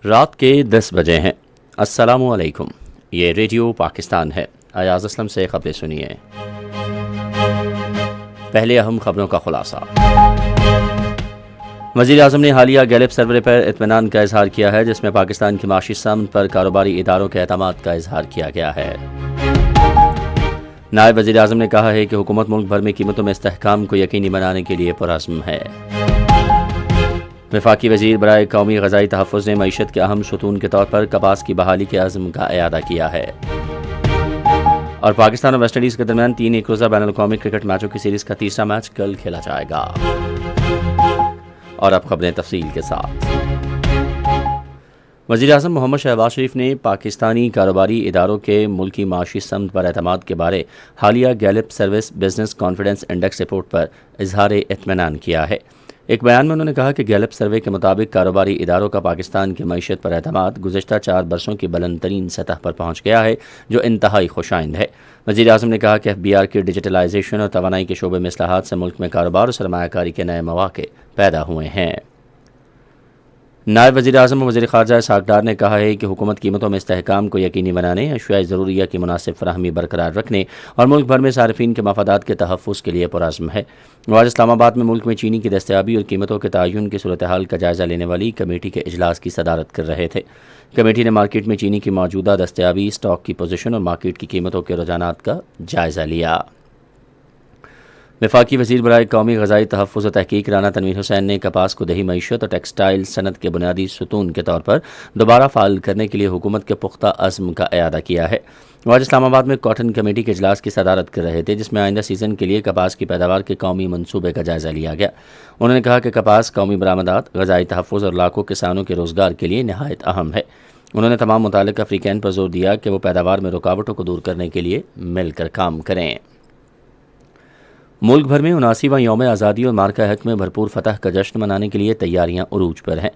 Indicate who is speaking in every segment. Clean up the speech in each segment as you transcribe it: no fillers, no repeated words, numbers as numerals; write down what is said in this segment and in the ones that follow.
Speaker 1: رات کے 10 بجے ہیں۔ السلام علیکم، یہ ریڈیو پاکستان ہے۔ ایاز اسلم سے خبریں سنیے۔ پہلے اہم خبروں کا خلاصہ۔ وزیر اعظم نے حالیہ گیلپ سروے پر اطمینان کا اظہار کیا ہے، جس میں پاکستان کی معاشی سمت پر کاروباری اداروں کے اعتماد کا اظہار کیا گیا ہے۔ نائب وزیر اعظم نے کہا ہے کہ حکومت ملک بھر میں قیمتوں میں استحکام کو یقینی بنانے کے لیے پرعزم ہے۔ وفاقی وزیر برائے قومی غذائی تحفظ نے معیشت کے اہم ستون کے طور پر کپاس کی بحالی کے عزم کا اعادہ کیا ہے۔ اور پاکستان اور ویسٹ انڈیز کے درمیان 3 ایک روزہ بین الاقوامی کرکٹ میچوں کی سیریز کا تیسرا میچ کل کھیلا جائے گا۔ اور اب خبریں تفصیل کے ساتھ۔ وزیر اعظم محمد شہباز شریف نے پاکستانی کاروباری اداروں کے ملکی معاشی سمت پر اعتماد کے بارے حالیہ Gallup service business confidence index report پر اظہار اطمینان کیا ہے۔ ایک بیان میں انہوں نے کہا کہ گیلپ سروے کے مطابق کاروباری اداروں کا پاکستان کی معیشت پر اعتماد گزشتہ 4 برسوں کی بلند ترین سطح پر پہنچ گیا ہے، جو انتہائی خوش آئند ہے۔ وزیر اعظم نے کہا کہ FBR کی ڈیجیٹلائزیشن اور توانائی کے شعبے میں اصلاحات سے ملک میں کاروبار اور سرمایہ کاری کے نئے مواقع پیدا ہوئے ہیں۔ نائب وزیر اعظم اور وزیر خارجہ اسحاق ڈار نے کہا ہے کہ حکومت قیمتوں میں استحکام کو یقینی بنانے، اشیاء ضروریہ کی مناسب فراہمی برقرار رکھنے اور ملک بھر میں صارفین کے مفادات کے تحفظ کے لیے پرعزم ہے۔ وہ آج اسلام آباد میں ملک میں چینی کی دستیابی اور قیمتوں کے تعین کی صورتحال کا جائزہ لینے والی کمیٹی کے اجلاس کی صدارت کر رہے تھے۔ کمیٹی نے مارکیٹ میں چینی کی موجودہ دستیابی، اسٹاک کی پوزیشن اور مارکیٹ کی قیمتوں کے رجحانات کا جائزہ لیا۔ وفاقی وزیر برائے قومی غذائی تحفظ و تحقیق رانا تنویر حسین نے کپاس کو دیہی معیشت اور ٹیکسٹائل صنعت کے بنیادی ستون کے طور پر دوبارہ فعال کرنے کے لیے حکومت کے پختہ عزم کا اعادہ کیا ہے۔ وہ آج اسلام آباد میں کاٹن کمیٹی کے اجلاس کی صدارت کر رہے تھے، جس میں آئندہ سیزن کے لیے کپاس کی پیداوار کے قومی منصوبے کا جائزہ لیا گیا۔ انہوں نے کہا کہ کپاس قومی برآمدات، غذائی تحفظ اور لاکھوں کسانوں کے روزگار کے لیے نہایت اہم ہے۔ انہوں نے تمام متعلقہ فریقین پر زور دیا کہ وہ پیداوار میں رکاوٹوں کو دور کرنے کے لیے مل کر کام کریں۔ ملک بھر میں 79واں یوم آزادی اور مارکہ حق میں بھرپور فتح کا جشن منانے کے لیے تیاریاں عروج پر ہیں۔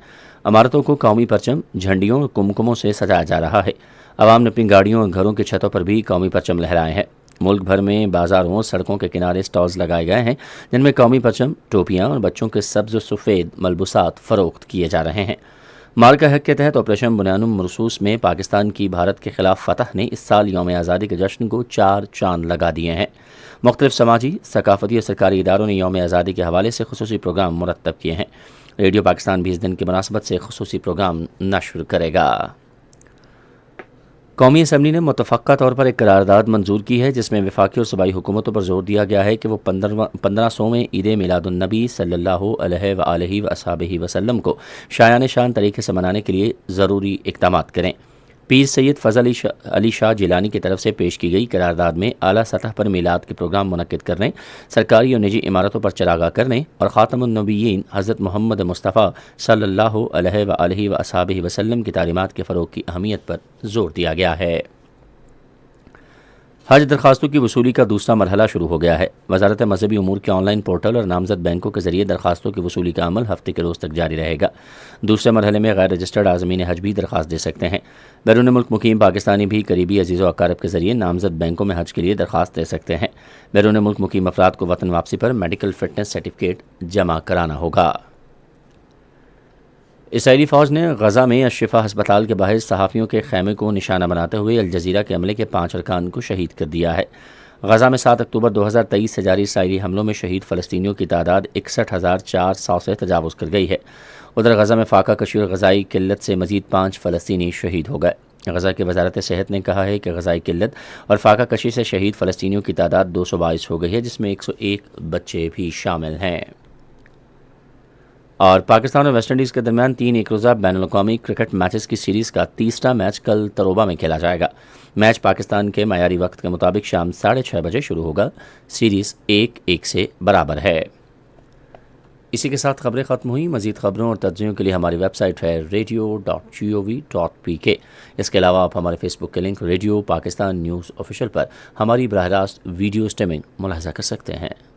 Speaker 1: عمارتوں کو قومی پرچم، جھنڈیوں اور کمکموں سے سجایا جا رہا ہے۔ عوام نے اپنی گاڑیوں اور گھروں کی چھتوں پر بھی قومی پرچم لہرائے ہیں۔ ملک بھر میں بازاروں اور سڑکوں کے کنارے سٹالز لگائے گئے ہیں، جن میں قومی پرچم، ٹوپیاں اور بچوں کے سبز و سفید ملبوسات فروخت کیے جا رہے ہیں۔ مارکہ حق کے تحت آپریشن بنیانم مرصوص میں پاکستان کی بھارت کے خلاف فتح نے اس سال یوم آزادی کے جشن کو 4 چاند لگا دیے ہیں۔ مختلف سماجی، ثقافتی اور سرکاری اداروں نے یوم آزادی کے حوالے سے خصوصی پروگرام مرتب کیے ہیں۔ ریڈیو پاکستان بھی اس دن کی مناسبت سے خصوصی پروگرام نشر کرے گا۔ قومی اسمبلی نے متفقہ طور پر ایک قرارداد منظور کی ہے، جس میں وفاقی اور صوبائی حکومتوں پر زور دیا گیا ہے کہ وہ 1500ویں عید میلاد النبی صلی اللہ علیہ وآلہ وصحبہ وسلم کو شایان شان طریقے سے منانے کے لیے ضروری اقدامات کریں۔ پیر سید فضل علی شاہ جیلانی کی طرف سے پیش کی گئی قرارداد میں اعلیٰ سطح پر میلاد کے پروگرام منعقد کرنے، سرکاری اور نجی عمارتوں پر چراغاں کرنے اور خاتم النبیین حضرت محمد مصطفیٰ صلی اللہ علیہ وآلہ وصحبہ وسلم کی تعلیمات کے فروغ کی اہمیت پر زور دیا گیا ہے۔ حج درخواستوں کی وصولی کا دوسرا مرحلہ شروع ہو گیا ہے۔ وزارت مذہبی امور کے آن لائن پورٹل اور نامزد بینکوں کے ذریعے درخواستوں کی وصولی کا عمل ہفتے کے روز تک جاری رہے گا۔ دوسرے مرحلے میں غیر رجسٹرڈ عازمین حج بھی درخواست دے سکتے ہیں۔ بیرون ملک مقیم پاکستانی بھی قریبی عزیز و اقارب کے ذریعے نامزد بینکوں میں حج کے لیے درخواست دے سکتے ہیں۔ بیرون ملک مقیم افراد کو وطن واپسی پر میڈیکل فٹنس سرٹیفکیٹ جمع کرانا ہوگا۔ اسرائیلی فوج نے غزہ میں الشفا ہسپتال کے باہر صحافیوں کے خیمے کو نشانہ بناتے ہوئے الجزیرہ کے عملے کے 5 ارکان کو شہید کر دیا ہے۔ غزہ میں 7 اکتوبر 2023 سے جاری اسرائیلی حملوں میں شہید فلسطینیوں کی تعداد 61,400 سے تجاوز کر گئی ہے۔ ادھر غزہ میں فاقہ کشی اور غذائی قلت سے مزید 5 فلسطینی شہید ہو گئے۔ غزہ کی وزارت صحت نے کہا ہے کہ غذائی قلت اور فاقہ کشی سے شہید فلسطینیوں کی تعداد 222 ہو گئی ہے، جس میں 101 بچے بھی شامل ہیں۔ اور پاکستان اور ویسٹ انڈیز کے درمیان 3 ایک روزہ بین الاقوامی کرکٹ میچز کی سیریز کا تیسرا میچ کل تروبہ میں کھیلا جائے گا۔ میچ پاکستان کے معیاری وقت کے مطابق شام 6:30 بجے شروع ہوگا۔ سیریز 1-1 سے برابر ہے۔ اسی کے ساتھ خبریں ختم ہوئیں۔ مزید خبروں اور تجزیوں کے لیے ہماری ویب سائٹ ہے radio.gov.pk۔ اس کے علاوہ آپ ہمارے فیس بک کے link Radio Pakistan News official پر ہماری براہ راست ویڈیو سٹریمنگ ملاحظہ کر سکتے ہیں۔